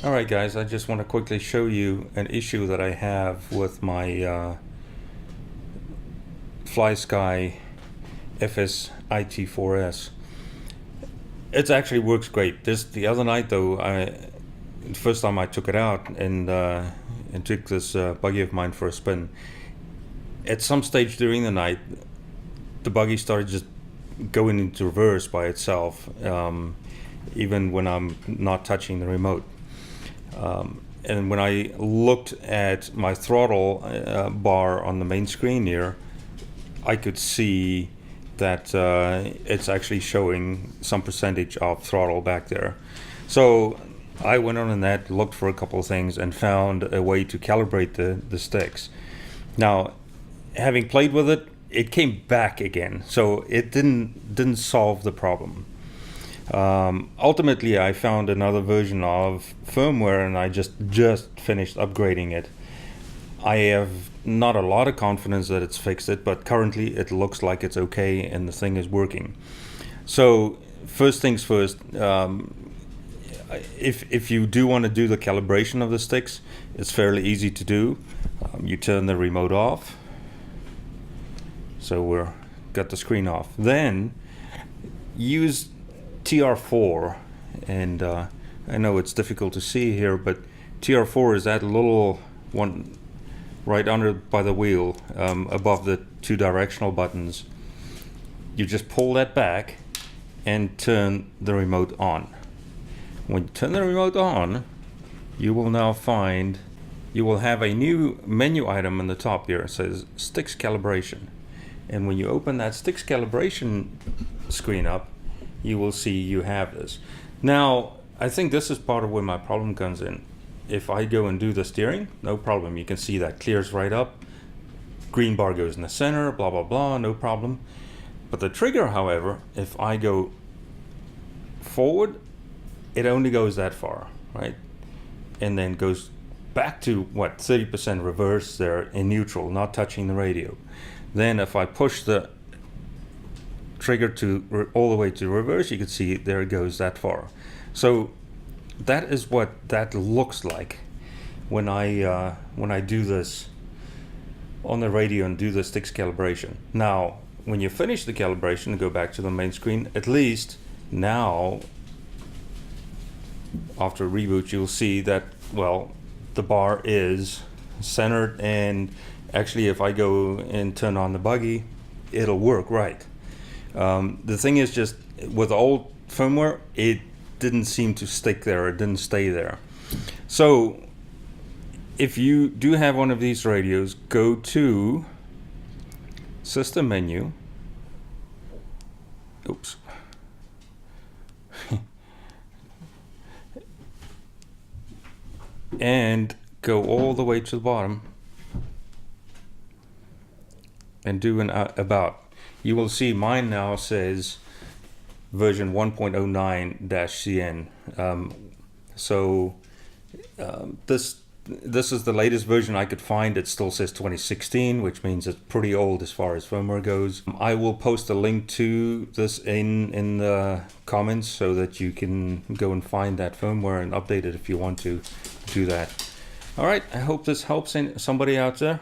Alright guys, I just want to quickly show you an issue that I have with my FlySky FS-IT4s. It actually works great. The other night though, the first time I took it out and took this buggy of mine for a spin, at some stage during the night the buggy started just going into reverse by itself, even when I'm not touching the remote. And when I looked at my throttle bar on the main screen here, I could see that it's actually showing some percentage of throttle back there. So I went on that, looked for a couple of things, and found a way to calibrate the sticks. Now, having played with it, it came back again, so it didn't solve the problem. Ultimately, I found another version of firmware, and I just finished upgrading it. I have not a lot of confidence that it's fixed it, but currently it looks like it's okay and the thing is working. So first things first, if you do want to do the calibration of the sticks, it's fairly easy to do. You turn the remote off, so we're got the screen off. Then use TR4, and I know it's difficult to see here, but TR4 is that little one right under by the wheel, above the two directional buttons. You just pull that back and turn the remote on. When you turn the remote on, you will now find you will have a new menu item in the top here. It says sticks calibration, and when you open that sticks calibration screen up, you will see you have this. Now, I think this is part of where my problem comes in. If I go and do the steering, no problem. You can see that clears right up. Green bar goes in the center, blah, blah, blah, no problem. But the trigger, however, if I go forward, it only goes that far, right? And then goes back to, what, 30% reverse there in neutral, not touching the radio. Then if I push the trigger to all the way to reverse, you can see there it goes that far. So that is what that looks like when I do this on the radio and do the sticks calibration. Now, when you finish the calibration and go back to the main screen, at least now after reboot, you'll see that, well, the bar is centered, and actually if I go and turn on the buggy, it'll work right. The thing is, just with old firmware, it didn't seem to stick there, it didn't stay there. So if you do have one of these radios, go to system menu, oops, and go all the way to the bottom and do an about. You will see mine now says version 1.09-CN. This is the latest version I could find. It still says 2016, which means it's pretty old as far as firmware goes. I will post a link to this in the comments so that you can go and find that firmware and update it if you want to do that. All right, I hope this helps somebody out there.